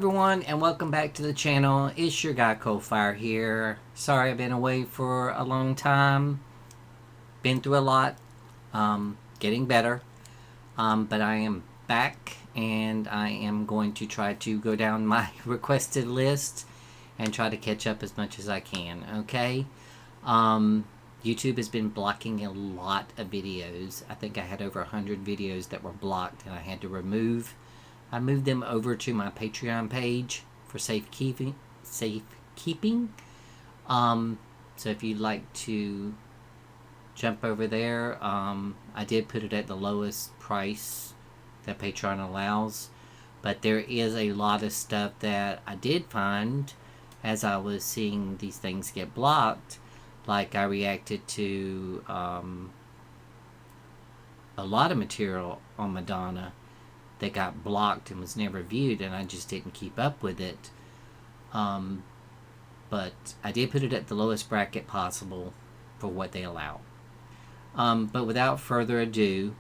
everyone, and welcome back to the channel. It's your guy Coalfire here. Sorry I've been away for a long time. Been through a lot. Getting better. But I am back, and I am going to try to go down my requested list and try to catch up as much as I can, okay? YouTube has been blocking a lot of videos. I think I had over 100 videos that were blocked and I had to remove. I moved them over to my Patreon page for safekeeping. So if you'd like to jump over there, I did put it at the lowest price that Patreon allows. But there is a lot of stuff that I did find as I was seeing these things get blocked. Like I reacted to a lot of material on Madonna that got blocked and was never viewed, and I just didn't keep up with it. But I did put it at the lowest bracket possible for what they allow. But without further ado,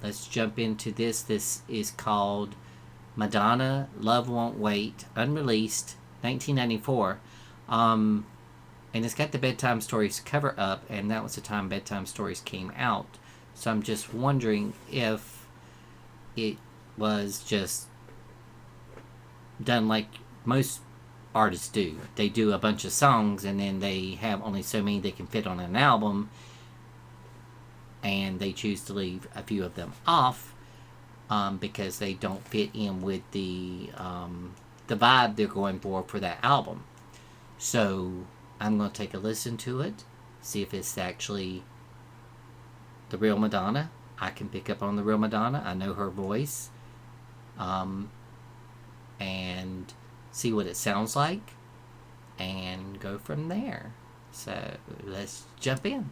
let's jump into this. This is called Madonna, Love Won't Wait, unreleased, 1994. And it's got the Bedtime Stories cover up, and that was the time Bedtime Stories came out. So I'm just wondering if it was just done like most artists do. They do a bunch of songs and then they have only so many they can fit on an album, and they choose to leave a few of them off because they don't fit in with the vibe they're going for that album. So I'm going to take a listen to it, see if it's actually the real Madonna. I can pick up on the real Madonna. I know her voice. And see what it sounds like. And go from there. So let's jump in.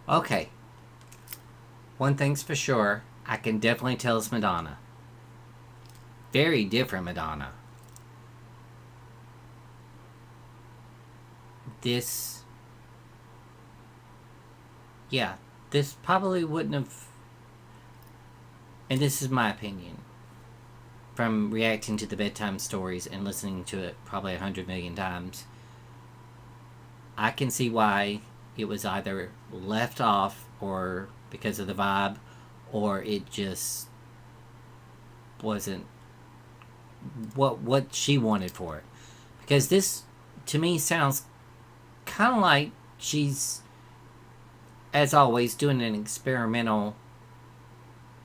Okay, one thing's for sure, I can definitely tell it's Madonna. Very different Madonna. This probably wouldn't have, and this is my opinion, from reacting to the Bedtime Stories and listening to it probably 100 million times, I can see why it was either left off or because of the vibe, or it just wasn't what she wanted for it. Because this, to me, sounds kind of like she's, as always, doing an experimental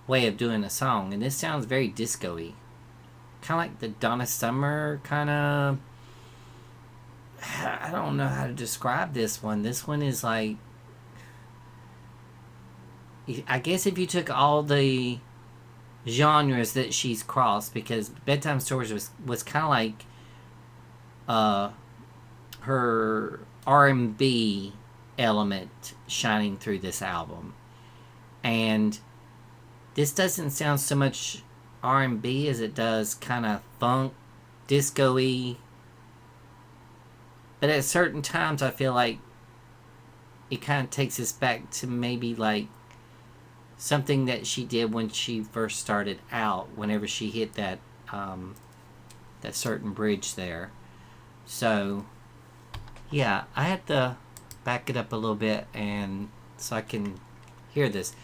way of doing a song. And this sounds very disco-y. Kind of like the Donna Summer kind of, I don't know how to describe this one. This one is like, I guess if you took all the genres that she's crossed, because Bedtime Stories was kind of like her R&B element shining through this album. And this doesn't sound so much R&B as it does kind of funk, disco-y. But at certain times, I feel like it kind of takes us back to maybe like something that she did when she first started out, whenever she hit that that certain bridge there. So Yeah, I had to back it up a little bit and so I can hear this.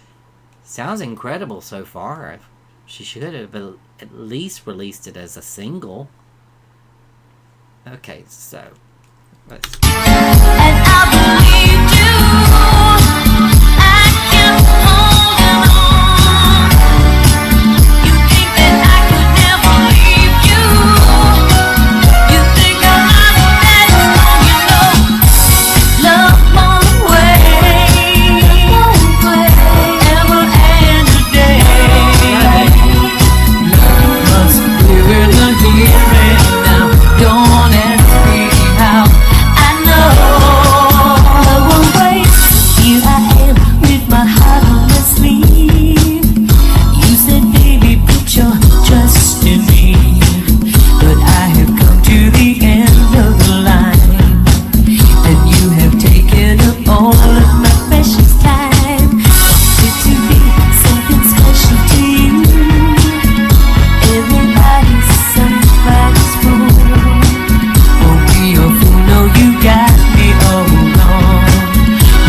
Sounds incredible so far. She should have at least released it as a single. Okay, so let's. And I believed you. I kept holding on. You think that I could never leave you. You think I'm not that strong, you know. Love won't wait. Ever and a day. Love must live in the here and now. Don't ask me how. I know love won't wait. Here I am with my heart on my sleeve. You said, baby, put your trust in me. But I have come to the end of the line, and you have taken up all of my precious time. Wanted to be something special to you. Everybody's somebody's fool. Won't be your fool, no, you got me all wrong.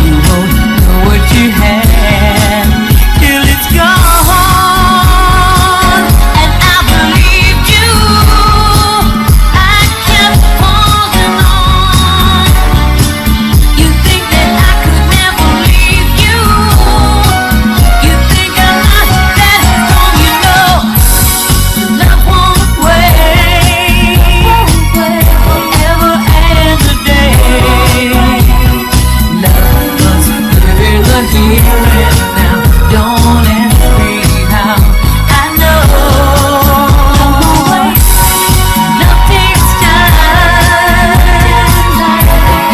You won't know what you had till it's gone. And I believed you. I kept holding on. You think that I could never leave you. You think I'm not that strong, you know. Love won't wait forever and a day. Love must live in the here and now. Don't ask me how. I know love takes time.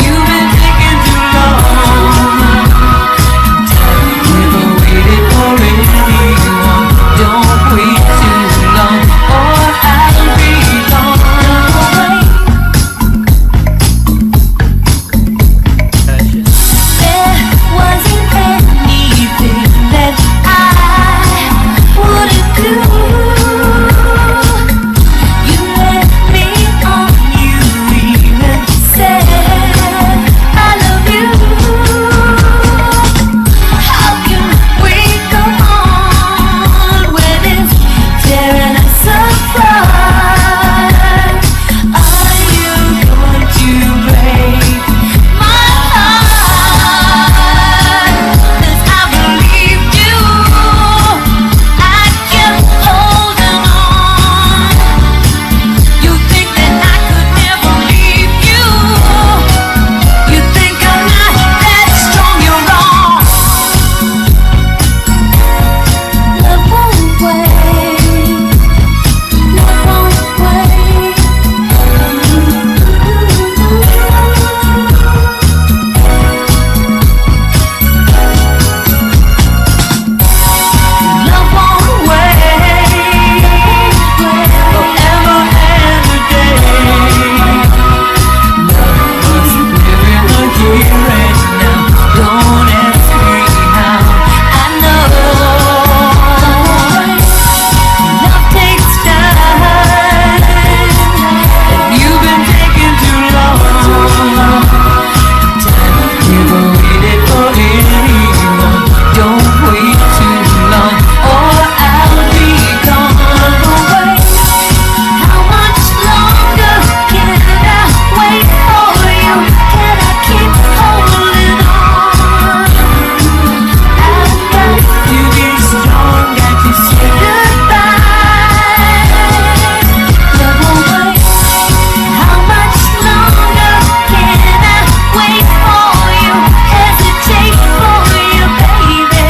You've been taking too long. Never waited for anyone. Don't wait too long, or I'll be gone. There wasn't anything that I wouldn't do. You let me on, you even said I love you. How can we go on when it's tearing us apart? Are you going to break my heart? 'Cause I believed you. I kept holding on. You think that I could never leave you. You think I'm not that strong, you're wrong. Love won't wait. Love won't wait. Love won't wait forever and a day. Love must live in the here and now. Don't ask me how. I know love takes time, and you've been taking too long. Time never waited for anyone. Don't wait too long, or I'll be gone. How much longer can I wait for you? Can I keep holding on? I've got to be strong, got to say goodbye. Love won't wait. How much longer can I wait for you? Hesitate for you, baby.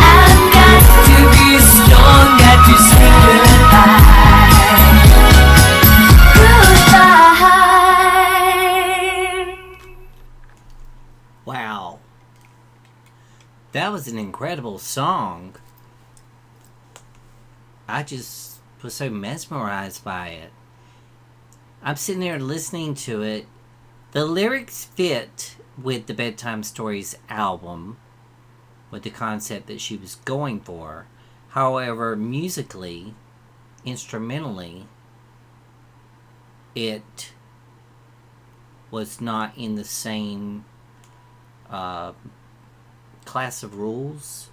I've got to be strong, got to say goodbye. Goodbye. Wow. That was an incredible song. I just was so mesmerized by it. I'm sitting there listening to it. The lyrics fit with the Bedtime Stories album, with the concept that she was going for. However, musically, instrumentally, it was not in the same class of rules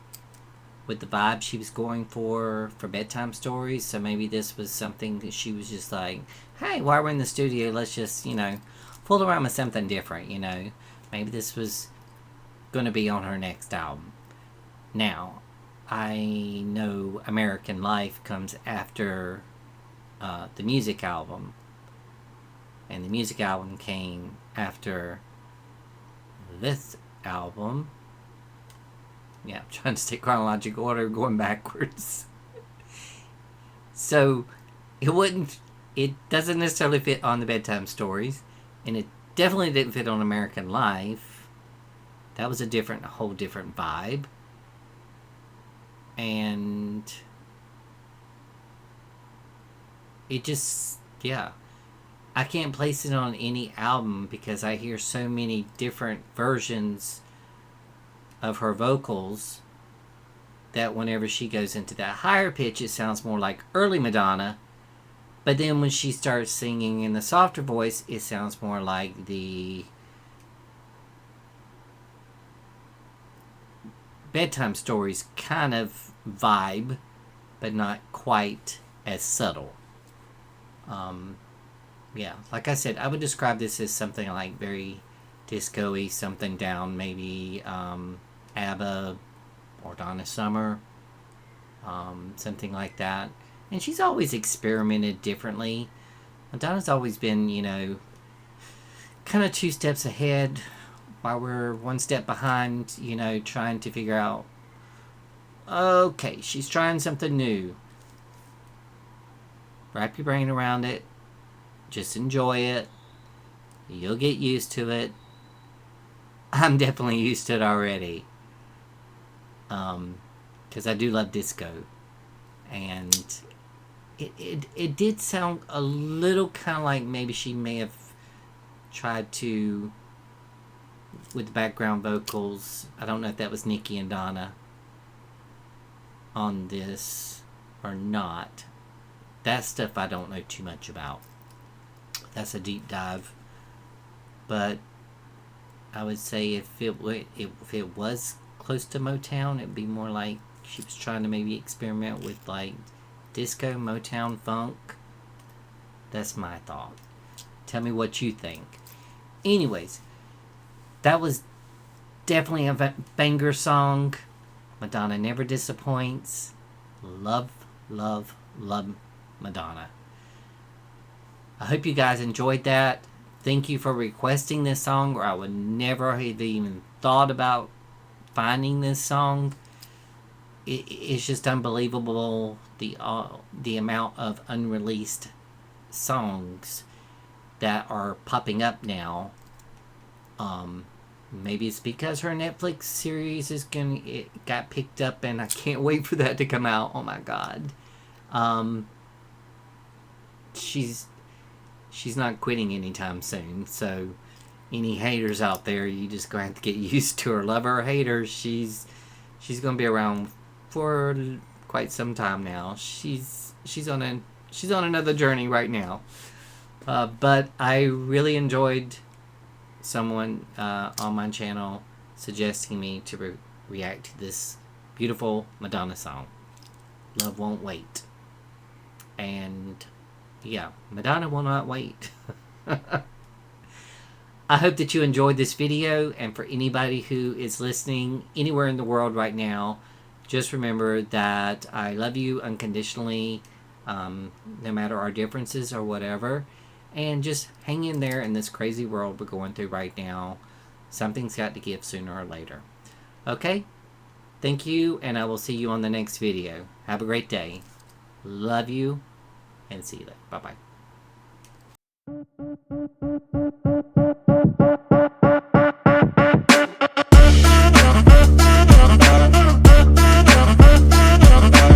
with the vibe she was going for bedtime stories. So maybe this was something that she was just like, hey, while we're in the studio, let's just, fool around with something different, Maybe this was going to be on her next album. Now, I know American Life comes after the music album. And the music album came after this album. Yeah, I'm trying to stay chronological order, going backwards. So, it doesn't necessarily fit on the bedtime stories, and it definitely didn't fit on American Life. That was a whole different vibe. And it just, yeah. I can't place it on any album because I hear so many different versions of her vocals that whenever she goes into that higher pitch, it sounds more like early Madonna. But then when she starts singing in the softer voice, it sounds more like the bedtime stories kind of vibe, but not quite as subtle. Yeah, like I said, I would describe this as something like very disco-y, something down maybe ABBA or Donna Summer, something like that. And she's always experimented differently. Madonna's always been, kind of 2 steps ahead while we're 1 step behind, trying to figure out, okay, she's trying something new. Wrap your brain around it. Just enjoy it. You'll get used to it. I'm definitely used to it already. Because I do love disco. And it did sound a little kind of like maybe she may have tried to, with the background vocals, I don't know if that was Nikki and Donna on this or not. That stuff I don't know too much about. That's a deep dive. But I would say if it was close to Motown, it'd be more like she was trying to maybe experiment with like disco, Motown, funk. That's my thought. Tell me what you think. Anyways, that was definitely a banger song. Madonna never disappoints. Love, love, love Madonna. I hope you guys enjoyed that. Thank you for requesting this song, or I would never have even thought about finding this song. It's just unbelievable the amount of unreleased songs that are popping up now. Maybe it's because her Netflix series it got picked up, and I can't wait for that to come out. Oh my god. She's not quitting anytime soon, so any haters out there, you just gonna have to get used to her. Love her or hate her, she's gonna be around for quite some time now. She's on another journey right now. But I really enjoyed someone on my channel suggesting me to react to this beautiful Madonna song, Love Won't Wait. And yeah, Madonna will not wait. I hope that you enjoyed this video, and for anybody who is listening anywhere in the world right now, just remember that I love you unconditionally, no matter our differences or whatever, and just hang in there in this crazy world we're going through right now. Something's got to give sooner or later. Okay? Thank you, and I will see you on the next video. Have a great day. Love you, and see you later. Bye-bye.